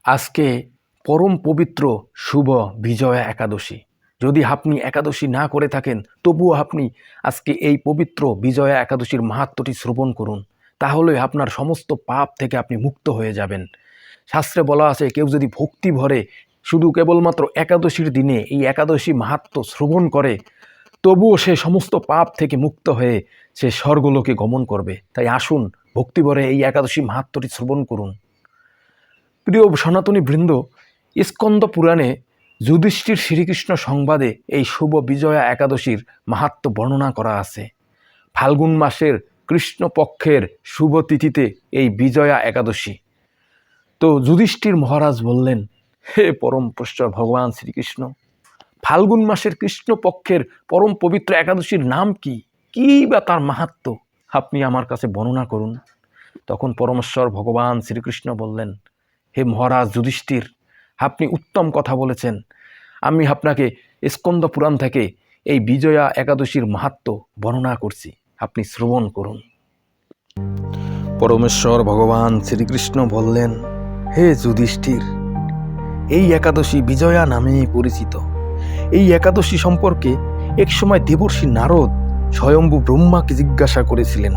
আজকে পরম পবিত্র শুভ বিজয়া একাদশী। যদি আপনি একাদশী না করে থাকেন, তবুও আপনি আজকে এই পবিত্র বিজয়া একাদশীর মাহাত্ম্যটি শ্রবণ করুন। তাহলে আপনার সমস্ত পাপ থেকে আপনি মুক্ত হয়ে যাবেন। শাস্ত্রে বলা আছে, কেউ যদি ভক্তি ভরে শুধু কেবলমাত্র একাদশীর দিনে এই একাদশী মাহাত্ম্য শ্রবণ করে, তবুও সে সমস্ত পাপ থেকে মুক্ত হয়ে সে স্বর্গলোকে গমন করবে। তাই আসুন, ভক্তি ভরে এই একাদশী মাহাত্ম্যটি শ্রবণ করুন। প্রিয় সনাতনী বৃন্দ, স্কন্দ পুরাণে যুধিষ্ঠির শ্রীকৃষ্ণ সংবাদে এই শুভ বিজয়া একাদশীর মাহাত্ম্য বর্ণনা করা আছে। ফাল্গুন মাসের কৃষ্ণপক্ষের শুভ তিথিতে এই বিজয়া একাদশী। তো যুধিষ্ঠির মহারাজ বললেন, হে পরম পূজ্য ভগবান শ্রীকৃষ্ণ, ফাল্গুন মাসের কৃষ্ণপক্ষের পরম পবিত্র একাদশীর নাম কি, কী বা তার মাহাত্ম্য আপনি আমার কাছে বর্ণনা করুন। তখন পরমেশ্বর ভগবান শ্রীকৃষ্ণ বললেন, হে মহারাজ যুধিষ্ঠির, আপনি উত্তম কথা বলেছেন। আমি আপনাকে স্কন্দ পুরাণ থেকে এই বিজয়া একাদশীর মাহাত্ম্য বর্ণনা করছি, আপনি শ্রবণ করুন। পরমেশ্বর ভগবান শ্রীকৃষ্ণ বললেন, হে যুধিষ্ঠির, এই একাদশী বিজয়া নামেই পরিচিত। এই একাদশী সম্পর্কে একসময় দেবর্ষি নারদ স্বয়ম্ভু ব্রহ্মাকে জিজ্ঞাসা করেছিলেন।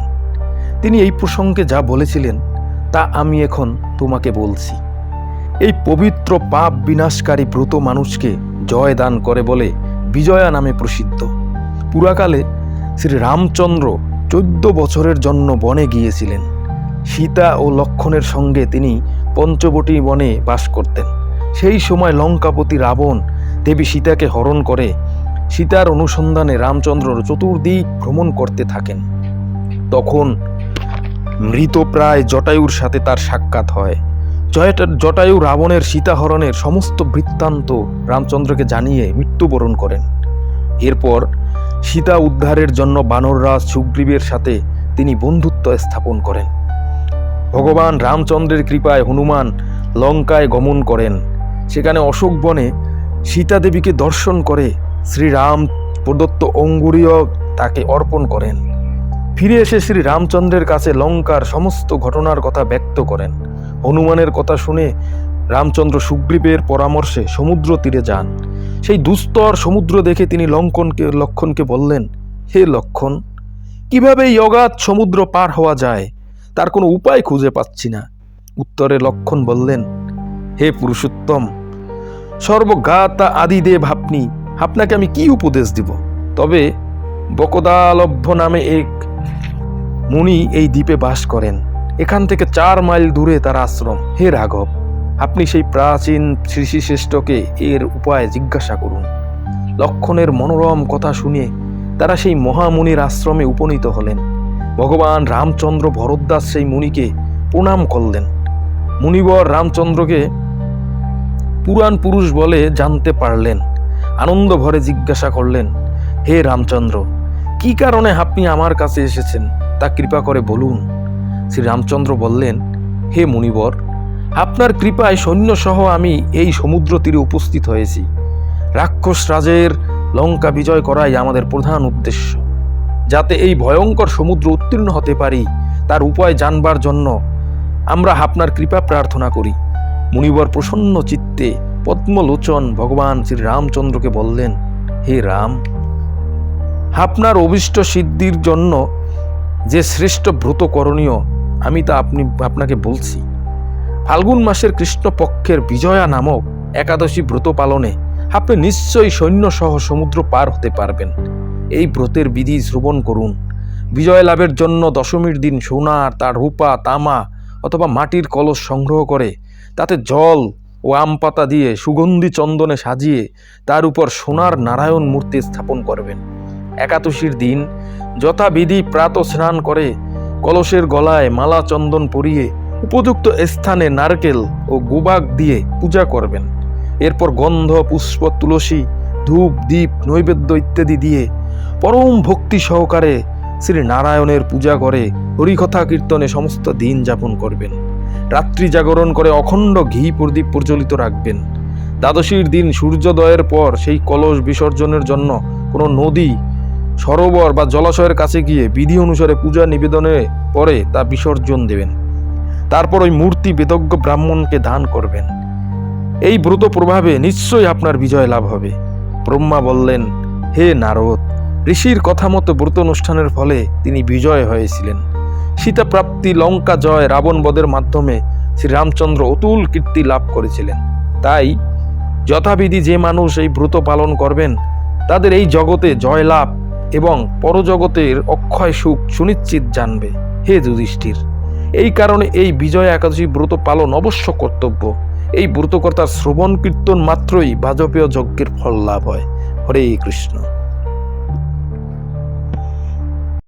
তিনি এই প্রসঙ্গে যা বলেছিলেন তা আমি এখন তোমাকে বলছি। এই পবিত্র পাপ বিনাশকারী ব্রত মানুষকে জয় দান করে বলে বিজয়া নামে প্রসিদ্ধ। পুরাকালে শ্রী রামচন্দ্র 14 বছরের জন্য বনে গিয়েছিলেন। সীতা ও লক্ষ্মণের সঙ্গে তিনি পঞ্চবটী বনে বাস করতেন। সেই সময় লঙ্কাপতি রাবণ দেবী সীতাকে হরণ করে সীতার অনুসন্ধানে রামচন্দ্র চতুর্দিক ভ্রমণ করতে থাকেন। তখন মৃতপ্রায় জটায়ুর সাথে তার সাক্ষাৎ হয়। জটায়ু রাবণের সীতাহরণের সমস্ত বৃত্তান্ত রামচন্দ্রকে জানিয়ে মৃত্যুবরণ করেন। এরপর সীতা উদ্ধারের জন্য বানররাজ সুগ্রীবের সাথে তিনি বন্ধুত্ব স্থাপন করেন। ভগবান রামচন্দ্রের কৃপায় হনুমান লঙ্কায় গমন করেন। সেখানে অশোক বনে সীতা দেবীকে দর্শন করে শ্রীরাম প্রদত্ত অঙ্গুরীয় তাকে অর্পণ করেন। ফিরে এসে শ্রী রামচন্দ্রের কাছে লঙ্কার সমস্ত ঘটনার কথা ব্যক্ত করেন। হনুমানের কথা শুনে রামচন্দ্র সুগ্রীবের পরামর্শে সমুদ্র তীরে যান। সেই দুস্তর সমুদ্র দেখে তিনি লক্ষ্মণকে বললেন, হে লক্ষ্মণ, কিভাবে এই অগাধ সমুদ্র পার হওয়া যায় তার কোনো উপায় খুঁজে পাচ্ছি না। উত্তরে লক্ষ্মণ বললেন, হে পুরুষোত্তম, সর্বজ্ঞাতা আদিদেব আপনি, আপনাকে আমি কি উপদেশ দিব? তবে বকদালভ্য নামে এক মুনি এই দ্বীপে বাস করেন। এখান থেকে 4 মাইল দূরে তার আশ্রম। হে রাঘব, আপনি সেই প্রাচীন ঋষিশ্রেষ্ঠকে এর উপায় জিজ্ঞাসা করুন। লক্ষ্মণের মনোরম কথা শুনে তারা সেই মহামুনির আশ্রমে উপনীত হলেন। ভগবান রামচন্দ্র ভরদ্বাজ সেই মুনিকে প্রণাম করলেন। মুনিবর রামচন্দ্রকে পুরাণ পুরুষ বলে জানতে পারলেন। আনন্দ ভরে জিজ্ঞাসা করলেন, হে রামচন্দ্র, কি কারণে আপনি আমার কাছে এসেছেন তা কৃপা করে বলুন। শ্রী রামচন্দ্র বললেন, হে মুনিবর, আপনার কৃপায় সৈন্যসহ আমি এই সমুদ্র তীরে উপস্থিত হয়েছি। রাক্ষস রাজের লঙ্কা বিজয় করাই আমাদের প্রধান উদ্দেশ্য। যাতে এই ভয়ঙ্কর সমুদ্র উত্তীর্ণ হতে পারি তার উপায় জানবার জন্য আমরা আপনার কৃপা প্রার্থনা করি। মুনিবর প্রসন্ন চিত্তে পদ্মলোচন ভগবান শ্রী রামচন্দ্রকে বললেন, হে রাম, আপনার অভীষ্ট সিদ্ধির জন্য যে শ্রেষ্ঠ ব্রত করণীয় আমি তা আপনাকে বলছি। ফাল্গুন মাসের কৃষ্ণপক্ষের বিজয়া নামক একাদশী ব্রত পালনে আপনি নিশ্চয়ই সৈন্যসহ সমুদ্র পার হতে পারবেন। এই ব্রতের বিধি শ্রবণ করুন। বিজয় লাভের জন্য দশমীর দিন সোনার, তার রূপা, তামা অথবা মাটির কলস সংগ্রহ করে তাতে জল ও আম পাতা দিয়ে সুগন্ধি চন্দনে সাজিয়ে তার উপর সোনার নারায়ণ মূর্তি স্থাপন করবেন। একাদশীর দিন যথাবিধি প্রাত স্নান করে কলসের গলায় মালা চন্দন পরিয়ে উপযুক্ত স্থানে নারকেল ও গোবাক দিয়ে পূজা করবেন। এরপর গন্ধ, পুষ্প, তুলসী, ধূপ, দীপ, নৈবেদ্য ইত্যাদি দিয়ে পরম ভক্তি সহকারে শ্রী নারায়ণের পূজা করে হরিকথা কীর্তনে সমস্ত দিন যাপন করবেন। রাত্রি জাগরণ করে অখণ্ড ঘি প্রদীপ প্রজ্বলিত রাখবেন। দ্বাদশীর দিন সূর্যোদয়ের পর সেই কলস বিসর্জনের জন্য কোনো নদী, সরোবর বা জলাশয়ের কাছে গিয়ে বিধি অনুসারে পূজা নিবেদনের পরে তা বিসর্জন দেবেন। তারপর ওই মূর্তি বেদজ্ঞ ব্রাহ্মণকে দান করবেন। এই ব্রত প্রভাবে নিশ্চয়ই আপনার বিজয় লাভ হবে। ব্রহ্মা বললেন, হে নারদ, ঋষির কথা মতো ব্রত অনুষ্ঠানের ফলে তিনি বিজয় হয়েছিলেন। সীতা প্রাপ্তি, লঙ্কা জয়, রাবণ বধের মাধ্যমে শ্রীরামচন্দ্র অতুল কীর্তি লাভ করেছিলেন। তাই যথাবিধি যে মানুষ এই ব্রত পালন করবেন তাদের এই জগতে জয় লাভ এবং পরজগতের অক্ষয় সুখ সুনিশ্চিত জানবে। হে যুধিষ্ঠির, এই কারণে এই বিজয়া একাদশী ব্রত পালন অবশ্য কর্তব্য। এই ব্রতকর্তার শ্রবণ কীর্তন মাত্রই বাজপেয় যজ্ঞের ফল লাভ হয়। হরে কৃষ্ণ।